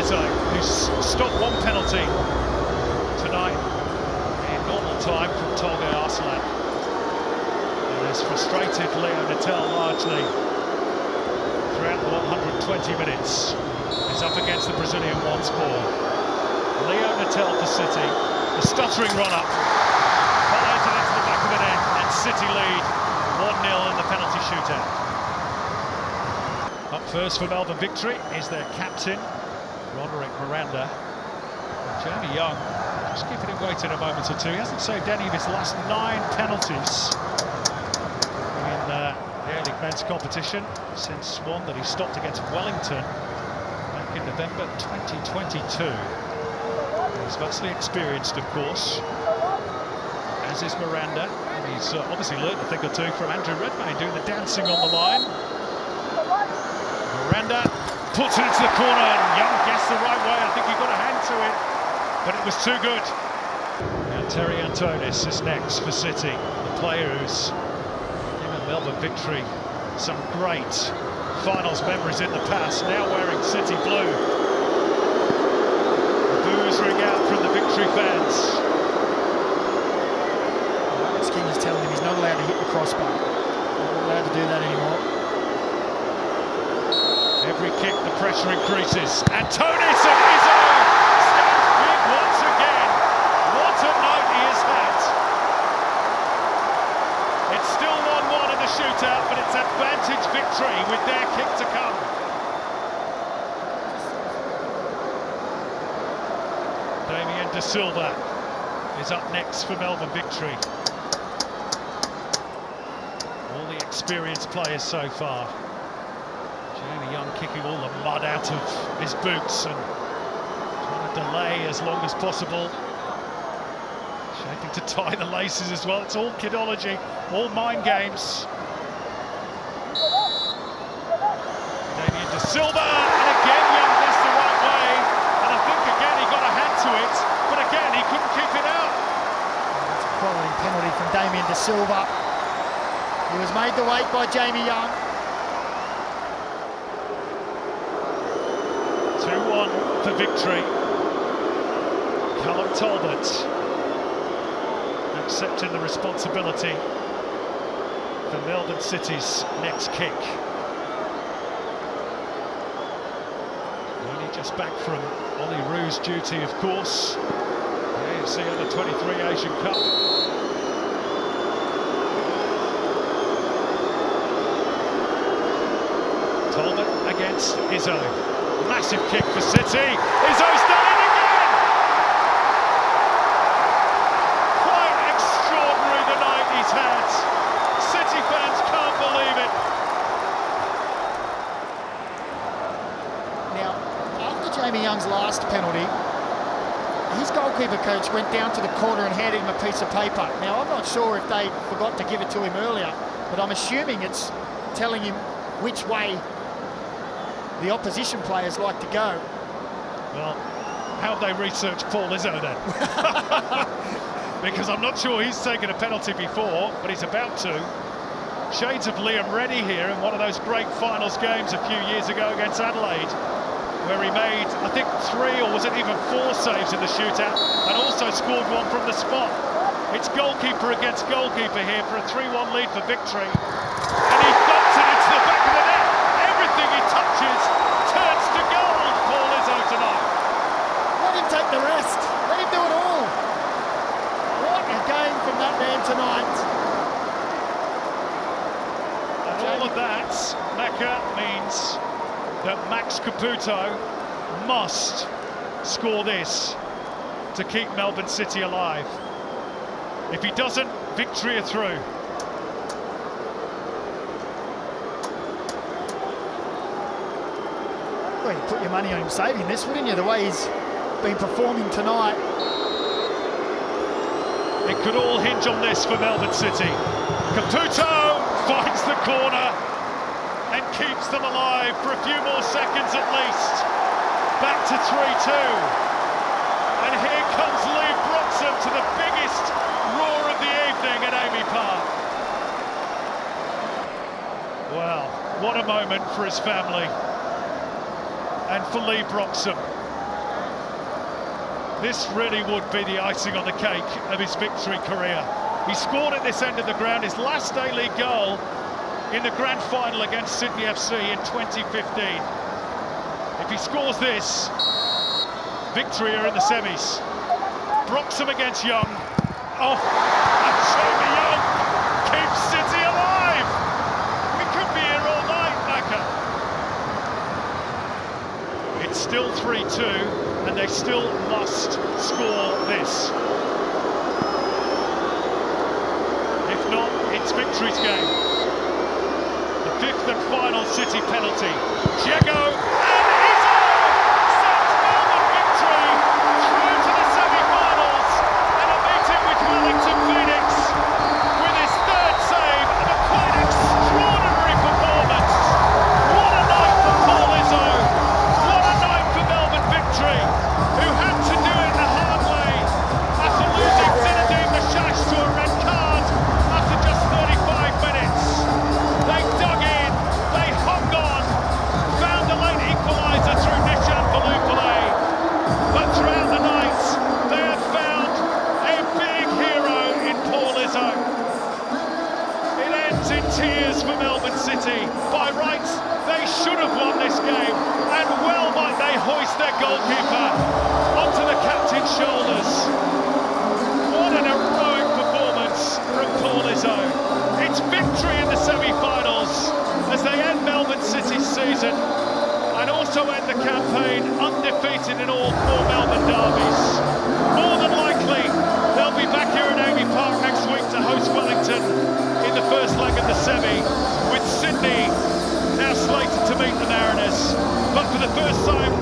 Izzo, who's stopped one penalty tonight in normal time from Tolga Arslan. And has frustrated Leo Natel largely throughout the 120 minutes. He's up against the Brazilian once more. Leo Natel for City, the stuttering run-up, follows it into the back of the net, and City lead 1-0 in the penalty shootout. Up first for Melbourne Victory is their captain, Roderick Miranda. Jamie Young, just keeping him waiting a moment or two. He hasn't saved any of his last 9 penalties in the A-League men's competition since one that he stopped against Wellington back in November 2022. He's vastly experienced, of course, as is Miranda, and he's obviously learned a thing or two from Andrew Redmayne doing the dancing on the line. Miranda puts it into the corner, and Young guessed the right way. I think he got a hand to it, but it was too good. And Terry Antonis is next for City, the player who's given Melbourne Victory some great finals memories in the past, now wearing City blue. The boos ring out from the Victory fans. King is telling him he's not allowed to hit the crossbar. Not allowed to do that anymore. Every kick, the pressure increases. Antonis and Izzo stands big once again. What a night he has had. It's still 1-1 in the shootout, but it's advantage Victory with their kick to come. Damien De Silva is up next for Melbourne Victory. All the experienced players so far. Jamie Young kicking all the mud out of his boots and trying to delay as long as possible. Shaping to tie the laces as well. It's all kidology, all mind games. Damien De Silva, and again Young missed the right way. And I think again he got a hand to it, but again he couldn't keep it out. That's a quality penalty from Damien De Silva. He was made to wait by Jamie Young. 2-1 for Victory. Callum Talbot accepting the responsibility for Melbourne City's next kick. Only just back from Ollie Roo's duty, of course. The AFC Under-23 Asian Cup. Talbot against Izzo. Massive kick for City. Izzo's done it again! Quite extraordinary the night he's had. City fans can't believe it. Now, after Jamie Young's last penalty, his goalkeeper coach went down to the corner and handed him a piece of paper. Now, I'm not sure if they forgot to give it to him earlier, but I'm assuming it's telling him which way the opposition players like to go. Well, how have they researched Paul Izzo then? Because I'm not sure he's taken a penalty before, but he's about to. Shades of Liam Reddy here in one of those great finals games a few years ago against Adelaide, where he made, I think, 3 or was it even 4 saves in the shootout, and also scored one from the spot. It's goalkeeper against goalkeeper here for a 3-1 lead for Victory. And he thumps it into the back of the net. Everything he touches turns to gold, Paul Izzo tonight. Let him take the rest. Let him do it all. What a game from that man tonight. And all of that, Macca, means that Max Caputo must score this to keep Melbourne City alive. If he doesn't, Victory are through. Well, you'd put your money on him saving this, wouldn't you, the way he's been performing tonight? It could all hinge on this for Melbourne City. Caputo finds the corner and keeps them alive for a few more seconds at least. Back to 3-2. And here comes Lee Broxham to the biggest roar of the evening at Amy Park. Well, what a moment for his family and for Lee Broxham. This really would be the icing on the cake of his victory career. He scored at this end of the ground, his last A-League goal in the grand final against Sydney FC in 2015. If he scores this, victory are in the semis. Broxham against Young. Oh, and Jamie Young keeps City alive! We could be here all night, Macca. It's still 3-2, and they still must score this. If not, it's victory's game. The fifth and final City penalty. Diego and Izzo sends Melbourne victory through to the semi-finals and a meeting with Wellington Phoenix with his third save and a quite extraordinary performance. What a night for Paul Izzo. What a night for Melbourne victory, who had to do it the hard way after losing Zinedine Mashash to a red card after just 35 minutes. They dug in, they hung on, found a late equaliser through Nishan Valupale, but throughout the night they have found a big hero in Paul Izzo. It ends in tears for Melbourne City. By rights, they should have won this game, and well might they hoist their goalkeeper onto the captain's shoulders. What an heroic performance from Paul Izzo. It's victory in the semi-finals as they end Melbourne City's season and also end the campaign undefeated in all 4 Melbourne derbies. More than likely, they'll be back here at Amy Park next week to host Wellington in the first leg of the semi, with Sydney now slated to meet the Mariners. But for the first time